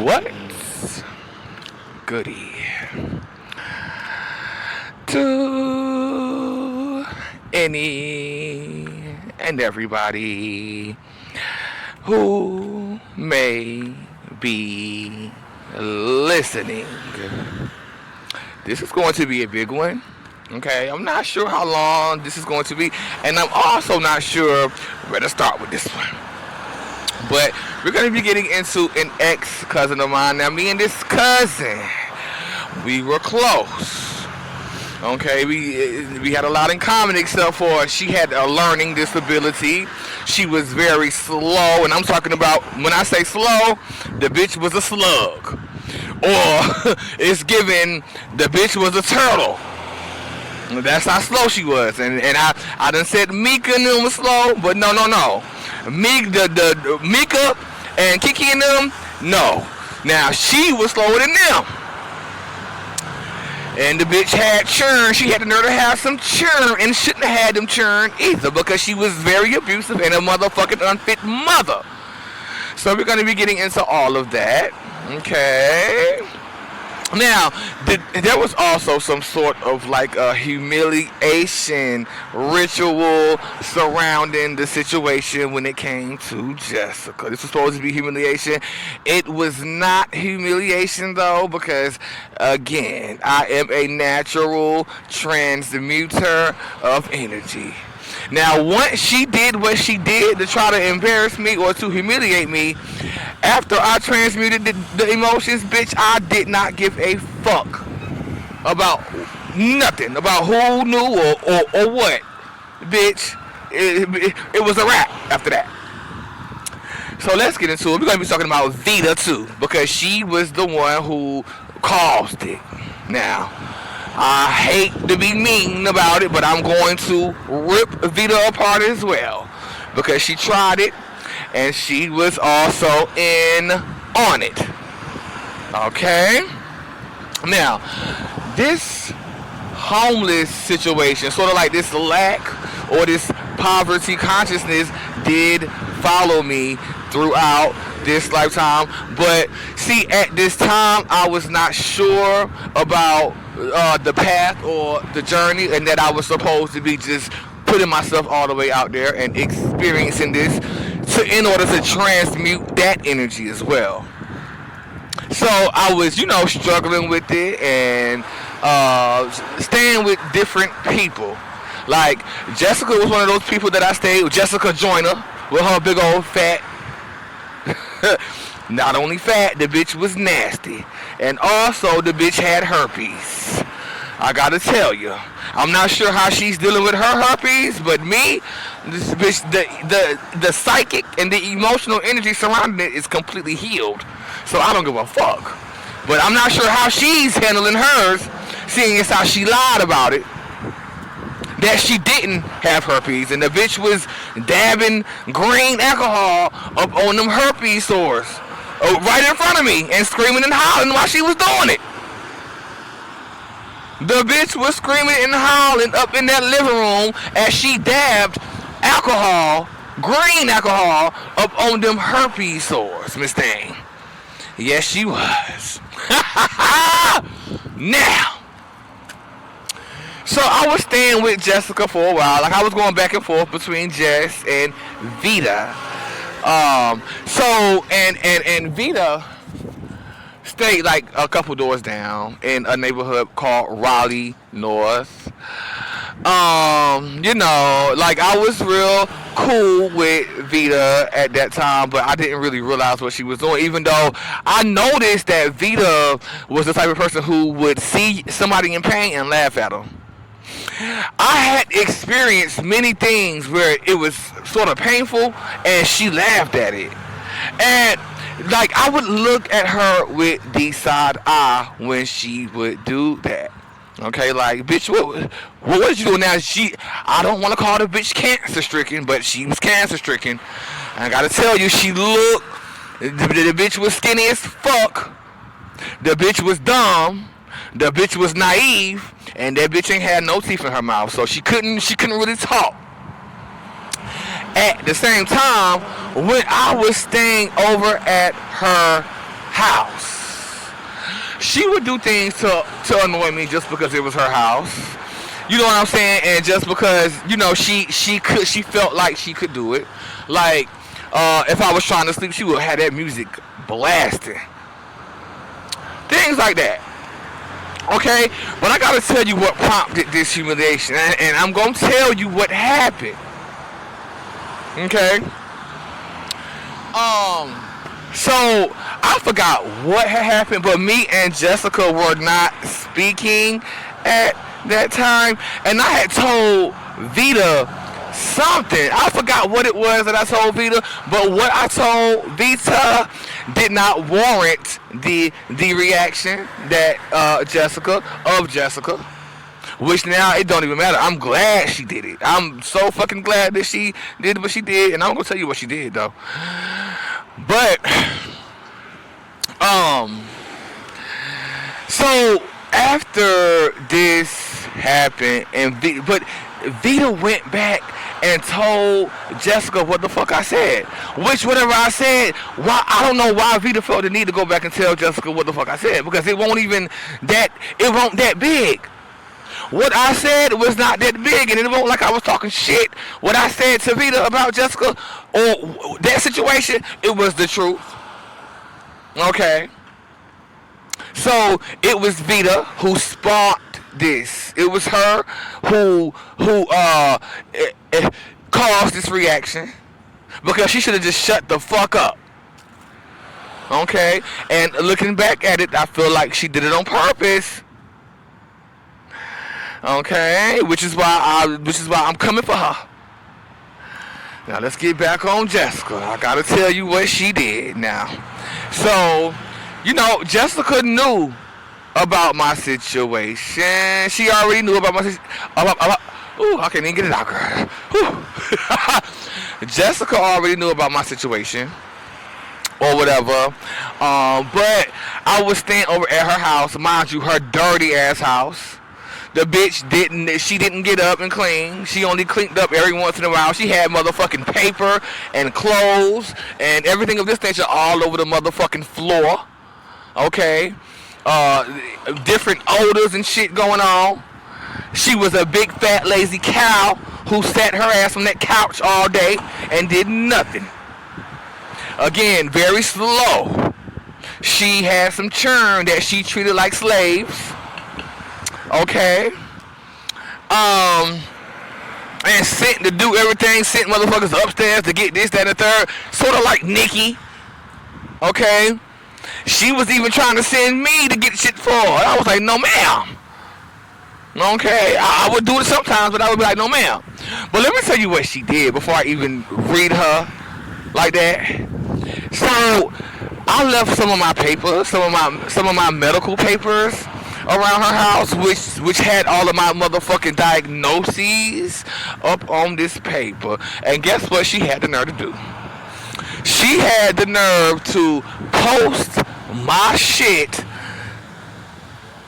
What's goody to any and everybody who may be listening? This is going to be a big one. Okay, I'm not sure how long this is going to be, and I'm also not sure where to start with this one. But we're going to be getting into an ex-cousin of mine. Now, me and this cousin, we were close. Okay, we had a lot in common except for she had a learning disability. She was very slow, and I'm talking about, when I say slow, the bitch was a slug. Or it's given, the bitch was a turtle. That's how slow she was. And I done said Mika and them was slow, but no. Mika and Kiki and them, no. Now, she was slower than them. And the bitch had churn. She had the nerve to have some churn and shouldn't have had them churn either because she was very abusive and a motherfucking unfit mother. So we're going to be getting into all of that. Okay. Now, there was also some sort of like a humiliation ritual surrounding the situation when it came to Jessica. This was supposed to be humiliation. It was not humiliation though, because again, I am a natural transmuter of energy. Now, once she did what she did to try to embarrass me or to humiliate me, after I transmuted the emotions, bitch, I did not give a fuck about nothing, about who knew or what. Bitch, it was a wrap after that. So let's get into it. We're going to be talking about Vita too, because she was the one who caused it. Now, I hate to be mean about it, but I'm going to rip Vita apart as well, because she tried it and she was also in on it. Okay? Now, this homeless situation, sort of like this lack or this poverty consciousness, did follow me throughout this lifetime. But see, at this time, I was not sure about the path or the journey, and that I was supposed to be just putting myself all the way out there and experiencing this in order to transmute that energy as well. So I was, struggling with it and staying with different people. Like, Jessica was one of those people that I stayed with. Jessica Joyner, with her big old fat. Not only fat, the bitch was nasty. And also, the bitch had herpes. I gotta tell you. I'm not sure how she's dealing with her herpes, but me, this bitch, the psychic and the emotional energy surrounding it is completely healed. So I don't give a fuck. But I'm not sure how she's handling hers, seeing as how she lied about it, that she didn't have herpes, and the bitch was dabbing green alcohol up on them herpes sores right in front of me and screaming and hollering while she was doing it. The bitch was screaming and howling up in that living room as she dabbed alcohol, green alcohol, up on them herpes sores, Miss Thing. Yes, she was. Now, so I was staying with Jessica for a while. Like, I was going back and forth between Jess and Vita. And Vita stayed like a couple doors down in a neighborhood called Raleigh North. Like, I was real cool with Vita at that time, but I didn't really realize what she was doing, even though I noticed that Vita was the type of person who would see somebody in pain and laugh at them. I had experienced many things where it was sort of painful and she laughed at it. And like, I would look at her with the side eye when she would do that. Okay, like, bitch, what did you do now? I don't want to call the bitch cancer stricken, but she was cancer stricken. And I gotta tell you, the bitch was skinny as fuck. The bitch was dumb. The bitch was naive, and that bitch ain't had no teeth in her mouth, so she couldn't really talk. At the same time, when I was staying over at her house. She would do things to annoy me just because it was her house. You know what I'm saying? And just because, you know, she felt like she could do it. Like, if I was trying to sleep, she would have that music blasting. Things like that. Okay? But I gotta tell you what prompted this humiliation. And I'm gonna tell you what happened. Okay? So I forgot what had happened, but me and Jessica were not speaking at that time, and I had told Vita something. I forgot what it was that I told Vita, but what I told Vita did not warrant the reaction that Jessica, which now it don't even matter. I'm glad she did it. I'm so fucking glad that she did what she did, and I'm gonna tell you what she did though. But so after this happened, but Vita went back and told Jessica what the fuck I said. Which whatever I said, why I don't know why Vita felt the need to go back and tell Jessica what the fuck I said, because it won't that big. What I said was not that big, and it won't like I was talking shit. What I said to Vita about Jessica or that situation, it was the truth. Okay. So it was Vita who sparked this. It was her who caused this reaction, because she should have just shut the fuck up. Okay. And looking back at it, I feel like she did it on purpose. Okay, which is why I'm coming for her. Now let's get back on Jessica. I gotta tell you what she did now. So, you know, Jessica knew about my situation. She already knew about my situation. Ooh, I can't even get it out, girl. Jessica already knew about my situation, or whatever. But I was staying over at her house, mind you, her dirty ass house. The bitch didn't get up and clean. She only cleaned up every once in a while. She had motherfucking paper and clothes and everything of this nature all over the motherfucking floor. Okay? Different odors and shit going on. She was a big fat lazy cow who sat her ass on that couch all day and did nothing. Again, very slow. She had some churn that she treated like slaves. Okay. And sent to do everything, sent motherfuckers upstairs to get this, that, and the third. Sort of like Nikki. Okay. She was even trying to send me to get shit for her. I was like, no ma'am. Okay. I would do it sometimes, but I would be like, no ma'am. But let me tell you what she did before I even read her like that. So I left some of my papers, some of my medical papers around her house, which had all of my motherfucking diagnoses up on this paper. And guess what she had the nerve to do? She had the nerve to post my shit,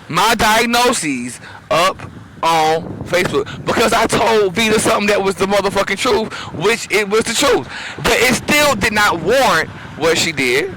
my diagnoses, up on Facebook, because I told Vita something that was the motherfucking truth, which it was the truth. But it still did not warrant what she did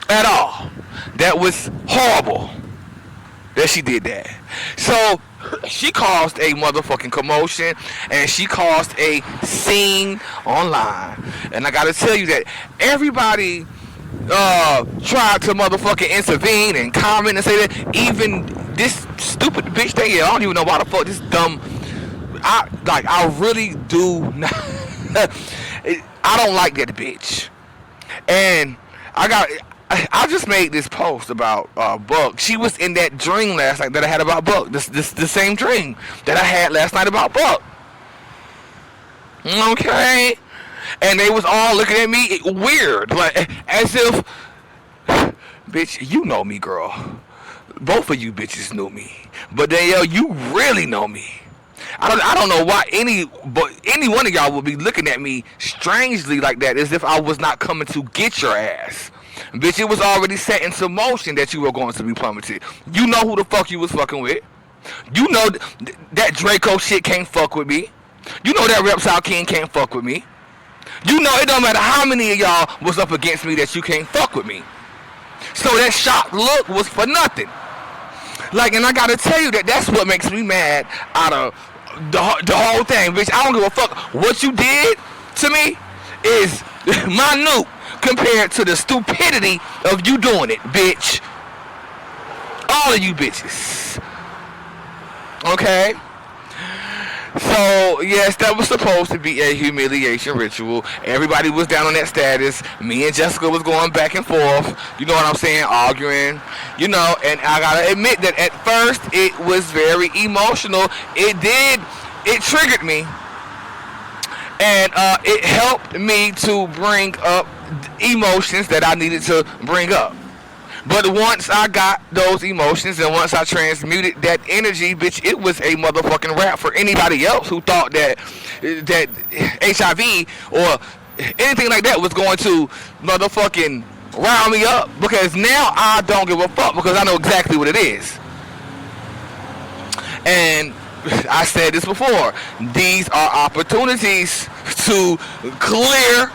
at all. That was horrible that she did that. So she caused a motherfucking commotion, and she caused a scene online. And I gotta tell you that everybody tried to motherfucking intervene and comment and say that. Even this stupid bitch thing, I don't even know why the fuck this dumb, I really do not I don't like that bitch. And I just made this post about Buck. She was in that dream last night that I had about Buck. The same dream that I had last night about Buck. Okay? And they was all looking at me weird. Like, as if, bitch, you know me, girl. Both of you bitches knew me. But Danielle, you really know me. I don't know why any one of y'all would be looking at me strangely like that, as if I was not coming to get your ass. Bitch, it was already set into motion that you were going to be plummeted. You know who the fuck you was fucking with. You know that Draco shit can't fuck with me. You know that Reptile King can't fuck with me. You know it don't matter how many of y'all was up against me that you can't fuck with me. So that shocked look was for nothing. Like, and I gotta tell you that's what makes me mad out of the whole thing, bitch. I don't give a fuck what you did to me is minute compared to the stupidity of you doing it, bitch. All of you bitches. Okay? So, yes, that was supposed to be a humiliation ritual. Everybody was down on that status. Me and Jessica was going back and forth. You know what I'm saying? Arguing. You know, and I gotta admit that at first it was very emotional. It triggered me. And it helped me to bring up emotions that I needed to bring up. But once I got those emotions and once I transmuted that energy, bitch, it was a motherfucking wrap for anybody else who thought that HIV or anything like that was going to motherfucking round me up. Because now I don't give a fuck because I know exactly what it is. And I said this before. These are opportunities to clear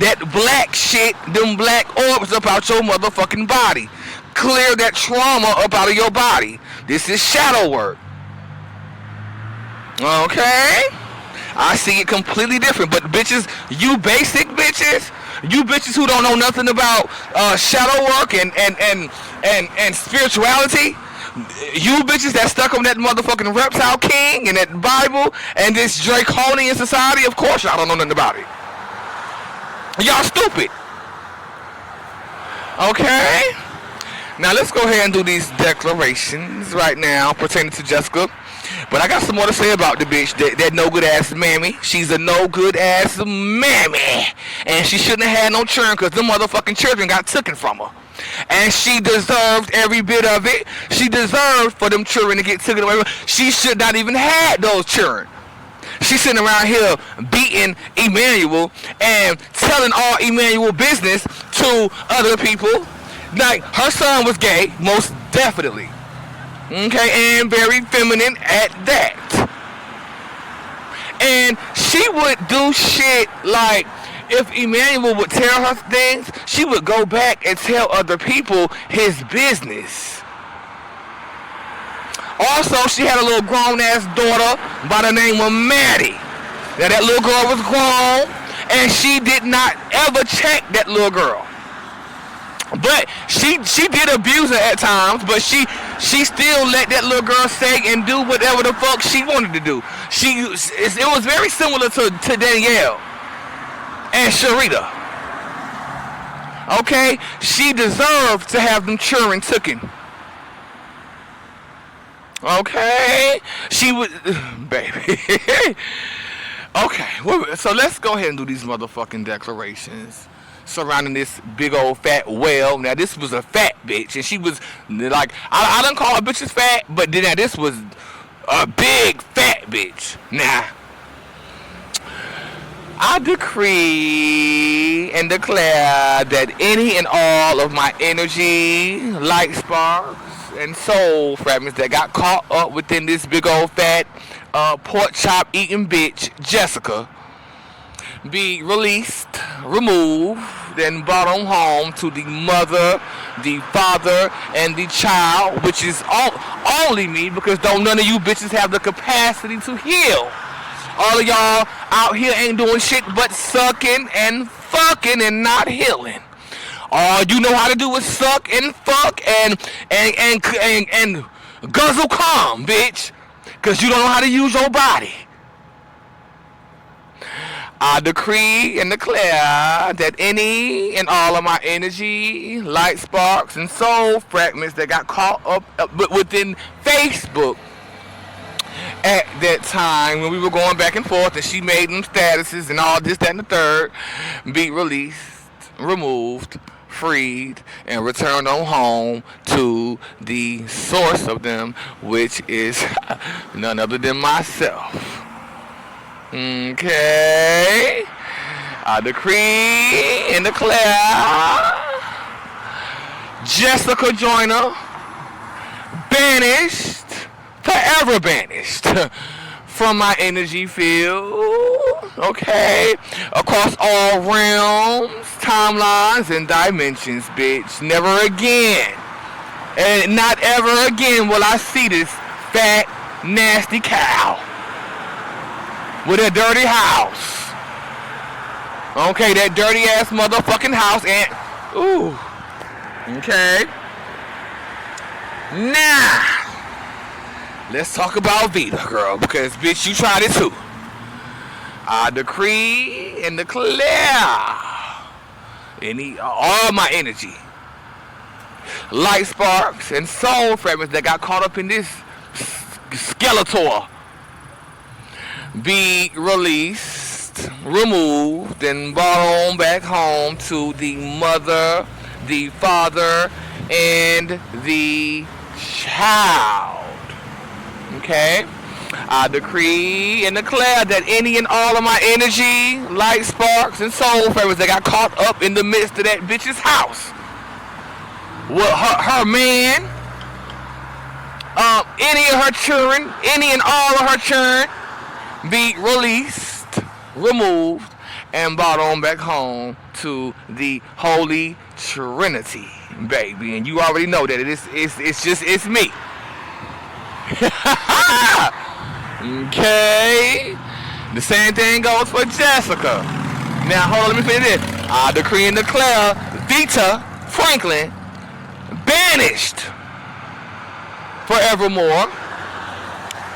that black shit, them black orbs up out your motherfucking body. Clear that trauma up out of your body. This is shadow work. Okay? I see it completely different. But bitches, you basic bitches, you bitches who don't know nothing about shadow work and spirituality, you bitches that stuck on that motherfucking reptile king and that Bible and this draconian society, of course y'all don't know nothing about it. Y'all stupid. Okay? Now let's go ahead and do these declarations right now pertaining to Jessica. But I got some more to say about the bitch, that no good ass mammy. She's a no good ass mammy. And she shouldn't have had no children because them motherfucking children got taken from her. And she deserved every bit of it. She deserved for them children to get taken away. She should not even had those children. She's sitting around here beating Emmanuel and telling all Emmanuel business to other people. Like, her son was gay, most definitely. Okay, and very feminine at that. And she would do shit like, if Emmanuel would tell her things, she would go back and tell other people his business. Also, she had a little grown-ass daughter by the name of Maddie. Now, that little girl was grown, and she did not ever check that little girl. But she did abuse her at times, but she still let that little girl say and do whatever the fuck she wanted to do. It was very similar to Danielle and Sharita. Okay? She deserved to have them children taken. Okay, she would, baby. Okay, so let's go ahead and do these motherfucking declarations surrounding this big old fat whale. Now, this was a fat bitch, and she was like, I didn't call her bitches fat, but then this was a big fat bitch. Now, I decree and declare that any and all of my energy, light sparks, and soul fragments that got caught up within this big old fat pork chop eating bitch Jessica be released, removed, and brought on home to the mother, the father, and the child, which is only me, because don't none of you bitches have the capacity to heal. All of y'all out here ain't doing shit but sucking and fucking and not healing. All you know how to do is suck and fuck and guzzle calm, bitch. Cause you don't know how to use your body. I decree and declare that any and all of my energy, light sparks, and soul fragments that got caught up within Facebook at that time when we were going back and forth and she made them statuses and all this, that, and the third, be released, removed, freed, and returned on home to the source of them, which is none other than myself. Okay, I decree and declare Jessica Joyner banished, forever banished from my energy field, okay, across all realms, timelines, and dimensions, bitch. Never again, and not ever again will I see this fat, nasty cow with a dirty house. Okay, that dirty ass motherfucking house, and ooh, okay. Now, let's talk about Vita, girl, because bitch, you tried it too. I decree and declare all my energy, light sparks and soul fragments that got caught up in this skeletor be released, removed, and brought on back home to the mother, the father, and the child. Okay? I decree and declare that any and all of my energy, light sparks, and soul fragments that got caught up in the midst of that bitch's house, her man, any of her children, any and all of her children, be released, removed, and brought on back home to the Holy Trinity, baby. And you already know that it's me. Okay. The same thing goes for Jessica. Now, hold on, let me finish this. I decree and declare Vita Franklin banished forevermore,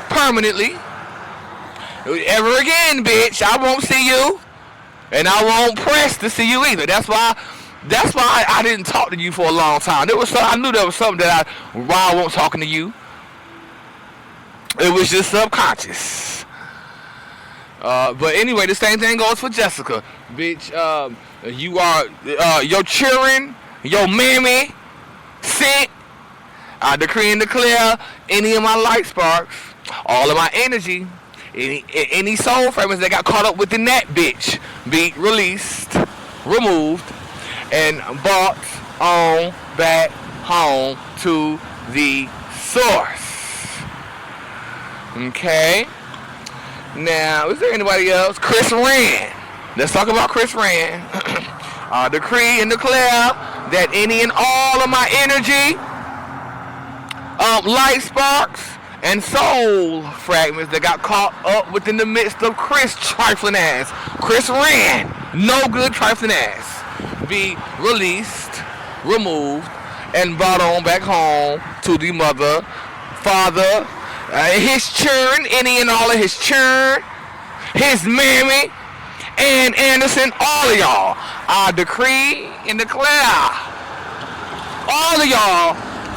permanently. Ever again, bitch, I won't see you, and I won't press to see you either. That's why I didn't talk to you for a long time. I knew there was something why I wasn't talking to you. It was just subconscious. But anyway, the same thing goes for Jessica, bitch. You are your children, your mammy, sent. I decree and declare any of my light sparks, all of my energy, any soul fragments that got caught up within that bitch be released, removed, and brought on back home to the source. Okay. Now, is there anybody else? Chris Rand. Let's talk about Chris Rand. I decree and declare that any and all of my energy, light sparks, and soul fragments that got caught up within the midst of Chris trifling ass, Chris Rand, no good trifling ass, be released, removed, and brought on back home to the mother, father, his children, any and all of his children, his mammy, and Anderson, all of y'all. I decree and declare all of y'all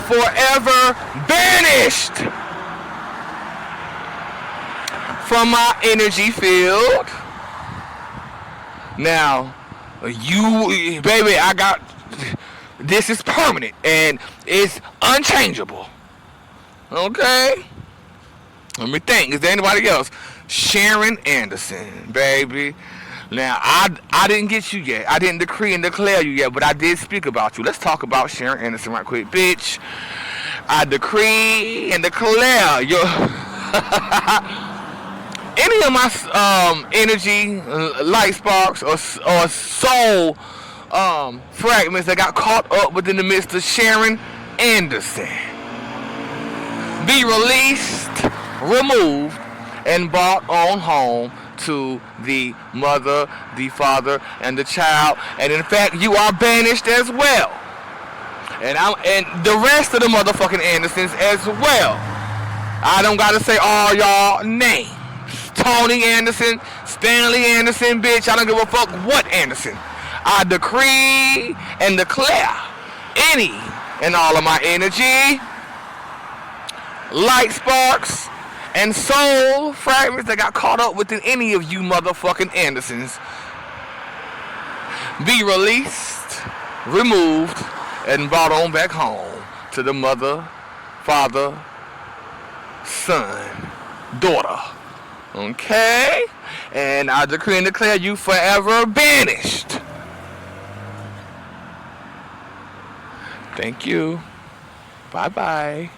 forever banished from my energy field. Now, you, baby, this is permanent and it's unchangeable. Okay? Let me think. Is there anybody else? Sharon Anderson, baby. Now, I didn't get you yet. I didn't decree and declare you yet, but I did speak about you. Let's talk about Sharon Anderson right quick, bitch. I decree and declare your any of my energy, light sparks, or soul fragments that got caught up within the midst of Sharon Anderson be released, removed, and brought on home to the mother, the father, and the child. And in fact, you are banished as well. And the rest of the motherfucking Andersons as well. I don't gotta say all y'all names. Tony Anderson, Stanley Anderson, bitch. I don't give a fuck what Anderson. I decree and declare any and all of my energy, light sparks, and soul fragments that got caught up within any of you motherfucking Andersons be released, removed, and brought on back home to the mother, father, son, daughter. Okay? And I decree and declare you forever banished. Thank you. Bye-bye.